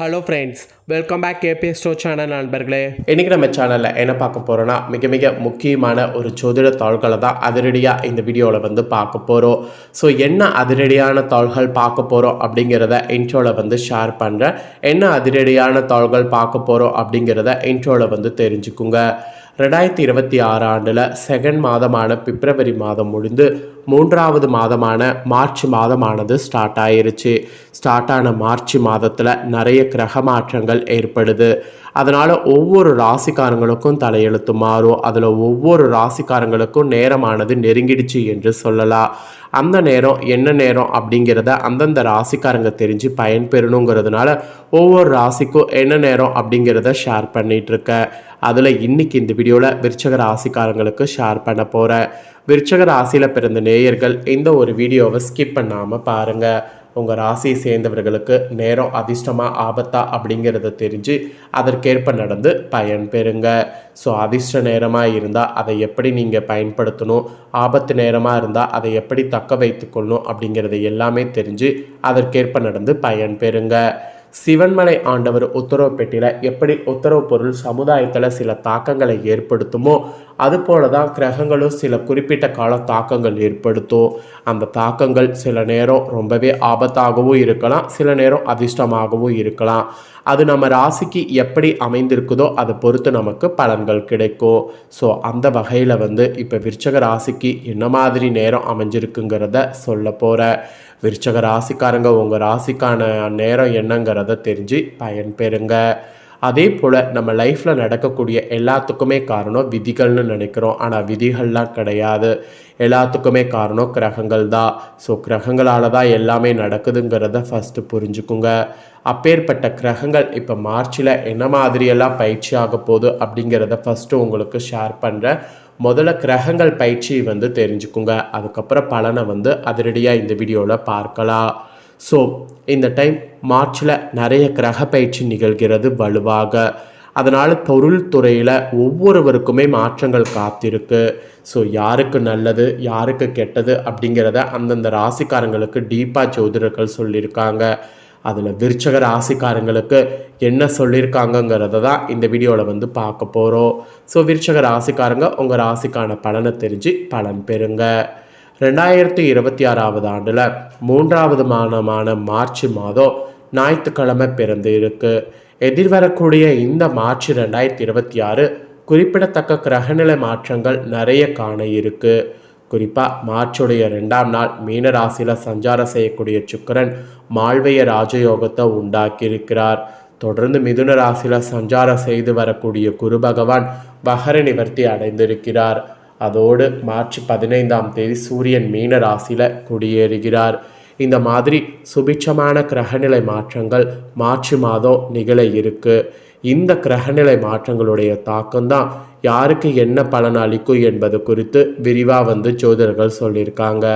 Hello friends, welcome back KB ஸ்டோ channel நண்பர்களே. இன்றைக்கி நம்ம சேனலில் என்ன பார்க்க போகிறோன்னா, மிக மிக முக்கியமான ஒரு ஜோதிட தாள்களை தான் அதிரடியாக இந்த வீடியோவில் பார்க்க போகிறோம். ஸோ என்ன அதிரடியான தாள்கள் பார்க்க போகிறோம் அப்படிங்கிறத இன்ட்ரோவில் ஷேர் பண்ணுறேன். என்ன அதிரடியான தாள்கள் பார்க்க போகிறோம் அப்படிங்கிறத இன்ட்ரோவில் தெரிஞ்சுக்குங்க. 2026 ஆண்டில் செகண்ட் மாதமான பிப்ரவரி மாதம் முடிந்து 3வது மாதமான மார்ச் மாதமானது ஸ்டார்ட் ஆயிருச்சு. ஸ்டார்ட் ஆன மார்ச் மாதத்தில் நிறைய கிரக மாற்றங்கள் ஏற்படுது. அதனால் ஒவ்வொரு ராசிக்காரங்களுக்கும் தலையெழுத்து மாறும். அதில் ஒவ்வொரு ராசிக்காரங்களுக்கும் நேரமானது நெருங்கிடுச்சு என்று சொல்லலாம். அந்த நேரம் என்ன நேரம் அப்படிங்கிறத அந்தந்த ராசிக்காரங்க தெரிஞ்சு பயன்பெறணுங்கிறதுனால ஒவ்வொரு ராசிக்கும் என்ன நேரம் அப்படிங்கிறத ஷேர் பண்ணிகிட்ருக்கேன். அதில் இன்றைக்கி இந்த வீடியோவில் விருச்சக ராசிக்காரங்களுக்கு ஷேர் பண்ண போகிறேன். விருச்சக ராசியில் பிறந்த நேயர்கள் இந்த ஒரு வீடியோவை ஸ்கிப் பண்ணாமல் பாருங்கள். உங்கள் ராசியை சேர்ந்தவர்களுக்கு நேரம் அதிர்ஷ்டமாக ஆபத்தா அப்படிங்கிறத தெரிஞ்சு அதற்கேற்ப நடந்து பயன் பெறுங்க. ஸோ அதிர்ஷ்ட நேரமாக இருந்தால் அதை எப்படி நீங்கள் பயன்படுத்தணும், ஆபத்து நேரமாக இருந்தால் அதை எப்படி தக்க வைத்துக்கொள்ளணும் அப்படிங்கிறத எல்லாமே தெரிஞ்சு அதற்கேற்ப நடந்து பயன் பெறுங்க. சிவன்மலை ஆண்டவர் உத்தரவு பெட்டியில் எப்படி உத்தரவு பொருள் சமுதாயத்தில் சில தாக்கங்களை ஏற்படுத்துமோ அதுபோல தான் கிரகங்களும் சில குறிப்பிட்ட கால தாக்கங்கள் ஏற்படுத்தும். அந்த தாக்கங்கள் சில நேரம் ரொம்பவே ஆபத்தாகவும் இருக்கலாம், சில நேரம் அதிர்ஷ்டமாகவும் இருக்கலாம். அது நம்ம ராசிக்கு எப்படி அமைந்திருக்குதோ அதை பொறுத்து நமக்கு பலன்கள் கிடைக்கும். ஸோ அந்த வகையில் இப்போ விருச்சக ராசிக்கு என்ன மாதிரி நேரம் அமைஞ்சிருக்குங்கிறத சொல்ல போகிறேன். விருச்சக ராசிக்காரங்க உங்கள் ராசிக்கான நேரம் என்னங்கிறத தெரிஞ்சு பயன்பெறுங்க. அதே போல் நம்ம லைஃப்பில் நடக்கக்கூடிய எல்லாத்துக்குமே காரணம் விதிகள்னு நினைக்கிறோம். ஆனால் விதிகள்லாம் கிடையாது. எல்லாத்துக்குமே காரணம் கிரகங்கள் தான். ஸோ கிரகங்களால் தான் எல்லாமே நடக்குதுங்கிறத ஃபஸ்ட்டு புரிஞ்சுக்குங்க. அப்பேற்பட்ட கிரகங்கள் இப்போ மார்ச்சில் என்ன மாதிரியெல்லாம் பயிற்சி ஆக போகுது அப்படிங்கிறத ஃபஸ்ட்டு உங்களுக்கு ஷேர் பண்ணுறேன். முதல்ல கிரகங்கள் பயிற்சி தெரிஞ்சுக்குங்க. அதுக்கப்புறம் பலனை அதிரடியாக இந்த வீடியோவில் பார்க்கலாம். ஸோ இந்த டைம் மார்ச்சில் நிறைய கிரக பயிற்சி நிகழ்கிறது வலுவாக. அதனால் தொழில்துறையில் ஒவ்வொருவருக்குமே மாற்றங்கள் காத்திருக்கு. ஸோ யாருக்கு நல்லது யாருக்கு கெட்டது அப்படிங்கிறத அந்தந்த ராசிக்காரங்களுக்கு டீப்பாக ஜோதிடர்கள் சொல்லியிருக்காங்க. அதில் விருச்சக ராசிக்காரங்களுக்கு என்ன சொல்லியிருக்காங்கங்கிறத தான் இந்த வீடியோவில் பார்க்க போகிறோம். ஸோ விருச்சக ராசிக்காரங்க உங்கள் ராசிக்கான பலனை தெரிஞ்சு பலன் பெறுங்க. 2026 ஆண்டில் 3வது மாதமான மார்ச் மாதம் ஞாயிற்றுக்கிழமை பிறந்து இருக்கு. எதிர்வரக்கூடிய இந்த மார்ச் 2026 குறிப்பிடத்தக்க கிரகநிலை மாற்றங்கள் நிறைய காண இருக்கு. குறிப்பாக மார்ச்சுடைய 2ஆம் நாள் மீன ராசியில் சஞ்சாரம் செய்யக்கூடிய சுக்கிரன் மால்வய ராஜயோகத்தை உண்டாக்கியிருக்கிறார். தொடர்ந்து மிதுன ராசியில் சஞ்சாரம் செய்து வரக்கூடிய குரு பகவான் வகர நிவர்த்தி அடைந்திருக்கிறார். அதோடு மார்ச் 15ஆம் தேதி சூரியன் மீன ராசியில் குடியேறுகிறார். இந்த மாதிரி சுபிட்சமான கிரகநிலை மாற்றங்கள் மார்ச் மாதம் நிகழ இருக்கு. இந்த கிரகநிலை மாற்றங்களுடைய தாக்கம்தான் யாருக்கு என்ன பலன் அளிக்கும் என்பது குறித்து விரிவாக ஜோதிடர்கள் சொல்லியிருக்காங்க.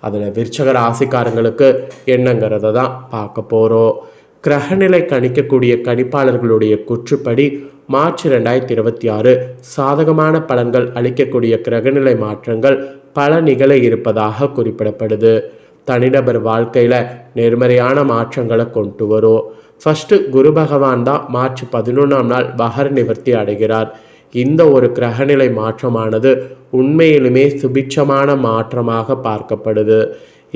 அதில் விருச்சக ராசிக்காரங்களுக்கு என்னங்கிறத தான் பார்க்க போகிறோம். கிரகநிலை கணிக்கக்கூடிய கணிப்பாளர்களுடைய கூற்றுப்படி மார்ச் 2026 சாதகமான பலன்கள் அளிக்கக்கூடிய கிரகநிலை மாற்றங்கள் பல நிகழ இருப்பதாக குறிப்பிடப்படுது. தனிநபர் வாழ்க்கையில் நேர்மறையான மாற்றங்களை கொண்டு வரும். ஃபஸ்ட்டு குரு பகவான் தான் மார்ச் 11ஆம் நாள் வகர நிவர்த்தி அடைகிறார். இந்த ஒரு கிரகநிலை மாற்றமானது உண்மையிலுமே சுபிட்சமான மாற்றமாக பார்க்கப்படுது.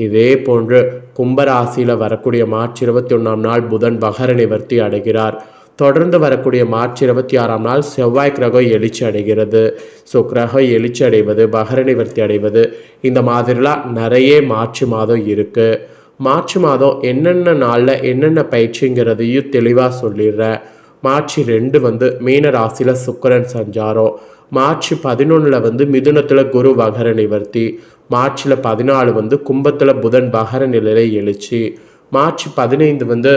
இதே போன்று கும்பராசியில் வரக்கூடிய மார்ச் 21ஆம் நாள் புதன் வகர நிவர்த்தி அடைகிறார். தொடர்ந்து வரக்கூடிய மார்ச் 26ஆம் நாள் செவ்வாய் கிரகம் எழுச்சி அடைகிறது. ஸோ கிரகம் எழுச்சி அடைவது வகர நிவர்த்தி அடைவது இந்த மாதிரிலாம் நிறைய மார்ச் மாதம் இருக்குது. மார்ச் மாதம் என்னென்ன நாளில் என்னென்ன பயிற்சிங்கிறதையும் தெளிவாக சொல்லிடுறேன். மார்ச் 2 மீன ராசியில் சுக்கிரன் சஞ்சாரம். மார்ச் 11 மிதுனத்தில் குரு வகர நிவர்த்தி. மார்ச்சில் 14 கும்பத்தில் புதன் வகர நிலையை எழுச்சி. மார்ச் 15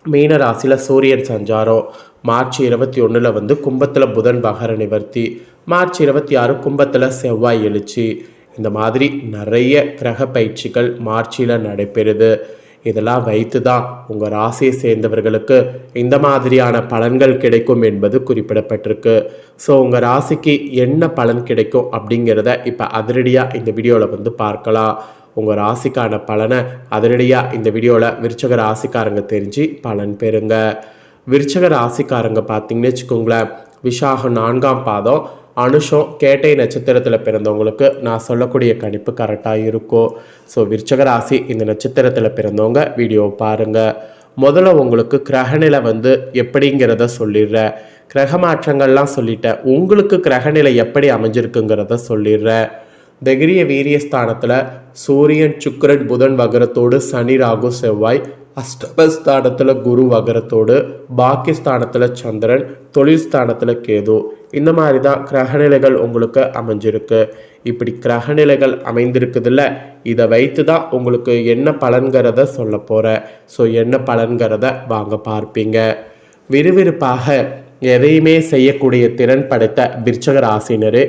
மீன ராசியில் சூரியன் சஞ்சாரம். மார்ச் 21 கும்பத்தில் புதன் வகர நிவர்த்தி. மார்ச் 26 கும்பத்தில் செவ்வாய் எழுச்சி. இந்த மாதிரி நிறைய கிரக பயிற்சிகள் மார்ச்சில் நடைபெறுது. இதெல்லாம் வைத்து தான் உங்கள் ராசியை சேர்ந்தவர்களுக்கு இந்த மாதிரியான பலன்கள் கிடைக்கும் என்பது குறிப்பிடப்பட்டிருக்கு. ஸோ உங்கள் ராசிக்கு என்ன பலன் கிடைக்கும் அப்படிங்கிறத இப்போ அதிரடியாக இந்த வீடியோவில் பார்க்கலாம். உங்கள் ராசிக்கான பலனை அதிரடியாக இந்த வீடியோவில் விருச்சக ராசிக்காரங்க தெரிஞ்சு பலன் பெறுங்க. விருச்சக ராசிக்காரங்க பார்த்தீங்கன்னு வச்சுக்கோங்களேன், விசாகம் 4ஆம் பாதம், அனுஷம் கேட்டை நட்சத்திரத்தில் பிறந்தவங்களுக்கு நான் சொல்லக்கூடிய கணிப்பு கரெக்டாக இருக்கும். ஸோ விருச்சக ராசி இந்த நட்சத்திரத்தில் பிறந்தவங்க வீடியோ பாருங்கள். முதல்ல உங்களுக்கு கிரகநிலை எப்படிங்கிறத சொல்லிடுறேன். கிரக மாற்றங்கள்லாம் சொல்லிட்டேன், உங்களுக்கு கிரகநிலை எப்படி அமைஞ்சிருக்குங்கிறத சொல்லிடுறேன். தைரிய வீரியஸ்தானத்தில் சூரியன் சுக்கிரன் புதன் வகரத்தோடு சனி ராகு செவ்வாய், அஷ்டமஸ்தானத்தில் குரு வகரத்தோடு, பாக்கியஸ்தானத்தில் சந்திரன், தொழில் ஸ்தானத்தில் கேது. இந்த மாதிரி தான் கிரகநிலைகள் உங்களுக்கு அமைஞ்சிருக்கு. இப்படி கிரகநிலைகள் அமைந்திருக்குதுல்ல, இதை வைத்து தான் உங்களுக்கு என்ன பலன்கிறத சொல்ல போகிறேன். ஸோ என்ன பலன்கிறத வாங்க பார்ப்பீங்க. விறுவிறுப்பாக எதையுமே செய்யக்கூடிய திறன் படைத்த விருச்சக ராசினரு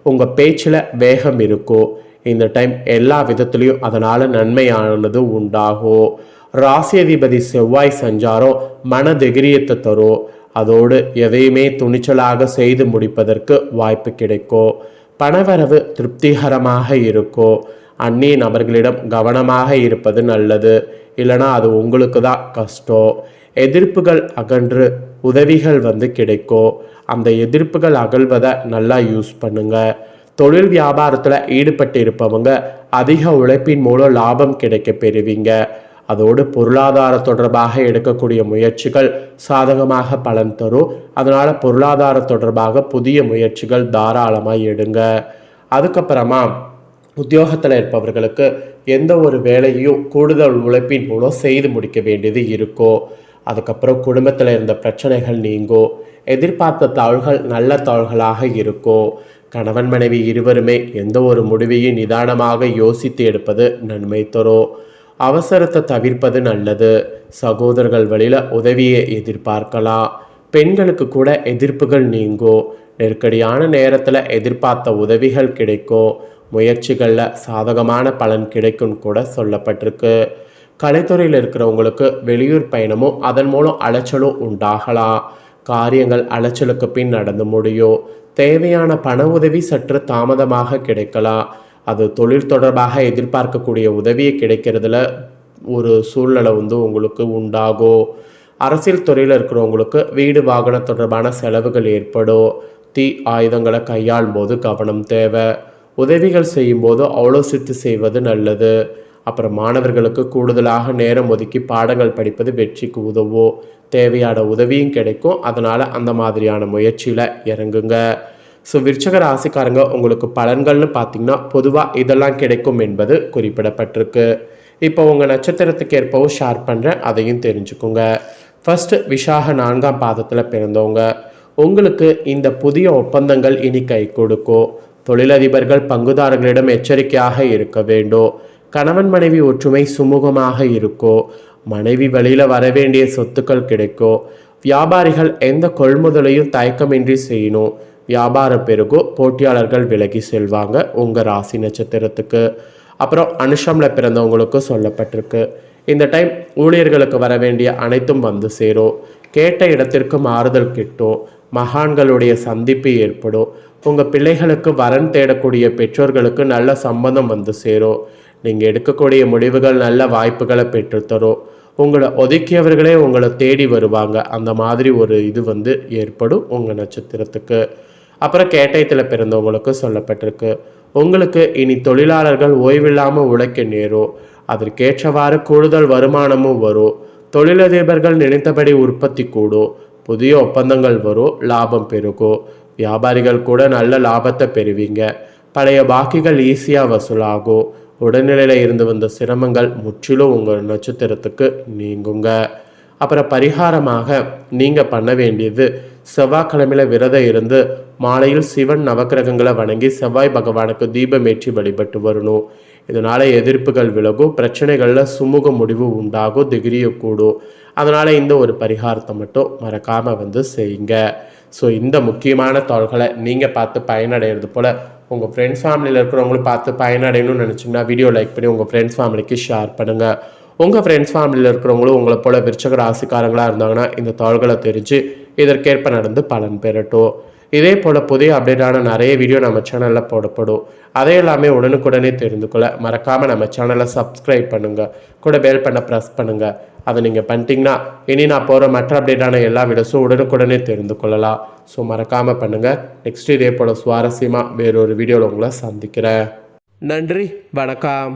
உங்கள் பேச்சில் வேகம் இருக்கும். இந்த டைம் எல்லா விதத்துலேயும் அதனால் நன்மையானது உண்டாகும். ராசி அதிபதி செவ்வாய் சஞ்சாரம் மன தைரியத்தை தரும். அதோடு எதையுமே துணிச்சலாக செய்து முடிப்பதற்கு வாய்ப்பு கிடைக்கும். பணவரவு திருப்திகரமாக இருக்கும். அந்நிய நபர்களிடம் கவனமாக இருப்பது நல்லது, இல்லைனா அது உங்களுக்கு தான் கஷ்டம். எதிர்ப்புகள் அகன்று உதவிகள் கிடைக்கும். அந்த எதிர்ப்புகள் அகழ்வதை நல்லா யூஸ் பண்ணுங்க. தொழில் வியாபாரத்தில் ஈடுபட்டு இருப்பவங்க அதிக உழைப்பின் மூலம் லாபம் கிடைக்க பெறுவீங்க. அதோடு பொருளாதார தொடர்பாக எடுக்கக்கூடிய முயற்சிகள் சாதகமாக பலன் தரும். அதனால் பொருளாதார தொடர்பாக புதிய முயற்சிகள் தாராளமாக எடுங்க. அதுக்கப்புறமா உத்தியோகத்தில் இருப்பவர்களுக்கு எந்த ஒரு வேலையும் கூடுதல் உழைப்பின் மூலம் செய்து முடிக்க வேண்டியது இருக்கும். அதுக்கப்புறம் குடும்பத்தில் இருந்த பிரச்சனைகள் நீங்கும். எதிர்பார்த்த தாள்கள் நல்ல தாள்களாக இருக்கும். கணவன் மனைவி இருவருமே எந்த ஒரு முடிவையும் நிதானமாக யோசித்து எடுப்பது நன்மை தரும். அவசரத்தை தவிர்ப்பது நல்லது. சகோதரர்கள் வழியில் உதவியை எதிர்பார்க்கலாம். பெண்களுக்கு கூட எதிர்ப்புகள் நீங்கும். நெருக்கடியான நேரத்தில் எதிர்பார்த்த உதவிகள் கிடைக்கும். முயற்சிகளில் சாதகமான பலன் கிடைக்கும் கூட சொல்லப்பட்டிருக்கு. கலைத்துறையில் இருக்கிறவங்களுக்கு வெளியூர் பயணமும் அதன் மூலம் அலைச்சலும் உண்டாகலாம். காரியங்கள் அலைச்சலுக்கு பின் நடந்து முடியும். தேவையான பண உதவி சற்று தாமதமாக கிடைக்கலாம். அது தொழில் தொடர்பாக எதிர்பார்க்கக்கூடிய உதவியை கிடைக்கிறதுல ஒரு சூழ்நிலை உங்களுக்கு உண்டாகும். அரசியல் துறையில் இருக்கிறவங்களுக்கு வீடு வாகன தொடர்பான செலவுகள் ஏற்படும். தீ ஆயுதங்களை கையாளும் போது கவனம் தேவை. உதவிகள் செய்யும்போது ஆலோசித்து செய்வது நல்லது. அப்புறம் மாணவர்களுக்கு கூடுதலாக நேரம் ஒதுக்கி பாடங்கள் படிப்பது வெற்றிக்கு உதவும். தேவையான உதவியும் கிடைக்கும். அதனால் அந்த மாதிரியான முயற்சியில் இறங்குங்க. ஸோ விருச்சக ராசிக்காரங்க உங்களுக்கு பலன்கள்னு பார்த்தீங்கன்னா பொதுவாக இதெல்லாம் கிடைக்கும் என்பது குறிப்பிடப்பட்டிருக்கு. இப்போ உங்கள் நட்சத்திரத்துக்கு ஏற்பவும் ஷேர் பண்ணுறேன், அதையும் தெரிஞ்சுக்கோங்க. ஃபர்ஸ்ட் விசாக 4ஆம் பாதத்தில் பிறந்தவங்க உங்களுக்கு இந்த புதிய ஒப்பந்தங்கள் இனி கை கொடுக்கும். தொழிலதிபர்கள் பங்குதாரர்களிடம் எச்சரிக்கையாக இருக்க வேண்டும். கணவன் மனைவி ஒற்றுமை சுமூகமாக இருக்கும். மனைவி வழியில் வரவேண்டிய சொத்துக்கள் கிடைக்கும். வியாபாரிகள் எந்த கொள்முதலையும் தயக்கமின்றி செய்யணும். வியாபாரம் பெருகும். போட்டியாளர்கள் விலகி செல்வாங்க உங்கள் ராசி நட்சத்திரத்துக்கு. அப்புறம் அனுஷமில் பிறந்தவங்களுக்கு சொல்லப்பட்டிருக்கு, இந்த டைம் ஊழியர்களுக்கு வர வேண்டிய அனைத்தும் சேரும். கேட்ட இடத்திற்கு மாறுதல் கிட்டும். மகான்களுடைய சந்திப்பு ஏற்படும். உங்கள் பிள்ளைகளுக்கு வரன் தேடக்கூடிய பெற்றோர்களுக்கு நல்ல சம்பந்தம் சேரும். நீங்கள் எடுக்கக்கூடிய முடிவுகள் நல்ல வாய்ப்புகளை பெற்றுத்தரும். உங்களை ஒதுக்கியவர்களே உங்களை தேடி வருவாங்க. அந்த மாதிரி ஒரு இது ஏற்படும் உங்கள் நட்சத்திரத்துக்கு. அப்புறம் கேட்டயத்தில் பிறந்தவங்களுக்கு சொல்லப்பட்டிருக்கு, உங்களுக்கு இனி தொழிலாளர்கள் ஓய்வில்லாமல் உழைக்க நேரும். அதற்கேற்றவாறு கூடுதல் வருமானமும் வரும். தொழிலதிபர்கள் நினைத்தபடி உற்பத்தி கூடும். புதிய ஒப்பந்தங்கள் வரும். லாபம் பெருகும். வியாபாரிகள் கூட நல்ல லாபத்தை பெறுவீங்க. பழைய பாக்கிகள் ஈஸியாக வசூலாகும். உடல்நிலையில் இருந்து வந்த சிரமங்கள் முற்றிலும் உங்கள் நட்சத்திரத்துக்கு நீங்குங்க. அப்புறம் பரிகாரமாக நீங்கள் பண்ண வேண்டியது, செவ்வாய்க்கிழமையில் விரதம் இருந்து மாலையில் சிவன் நவக்கிரகங்களை வணங்கி செவ்வாய் பகவானுக்கு தீபமேற்றி வழிபட்டு வரணும். இதனால் எதிர்ப்புகள் விலகும். பிரச்சனைகளில் சுமூக முடிவு உண்டாகும். திகிரிய கூடும். அதனால் இந்த ஒரு பரிகாரத்தை மட்டும் மறக்காமல் செய்யுங்க. ஸோ இந்த முக்கியமான தாள்களை நீங்கள் பார்த்து பயனடைகிறது போல் உங்கள் ஃப்ரெண்ட்ஸ் ஃபேமிலியில் இருக்கிறவங்களும் பார்த்து பயனடையணும்னு நினச்சிங்கன்னா வீடியோ லைக் பண்ணி உங்கள் ஃப்ரெண்ட்ஸ் ஃபேமிலிக்கு ஷேர் பண்ணுங்கள். உங்கள் ஃப்ரெண்ட்ஸ் ஃபேமிலியில் இருக்கிறவங்களும் உங்களை போல் விருச்சக ராசிக்காரங்களாக இருந்தாங்கன்னா இந்த தாள்களை தெரிஞ்சு இதற்கேற்ப நடந்து பலன் பெறட்டும். இதே போல் புதிய அப்டேட்டான நிறைய வீடியோ நம்ம சேனலில் போடப்படும். அதை எல்லாமே உடனுக்குடனே தெரிந்து கொள்ள மறக்காமல் நம்ம சேனலை சப்ஸ்கிரைப் பண்ணுங்கள். கூட பெல் பண்ண ப்ரெஸ் பண்ணுங்கள். அதை நீங்கள் பண்ணிட்டீங்கன்னா இனி நான் போகிற மற்ற அப்டேட்டான எல்லா வீடியோஸும் உடனுக்குடனே தெரிந்து கொள்ளலாம். ஸோ மறக்காமல் பண்ணுங்கள். நெக்ஸ்ட் இதே போல் சுவாரஸ்யமாக வேறொரு வீடியோவில் உங்களை சந்திக்கிறேன். நன்றி, வணக்கம்.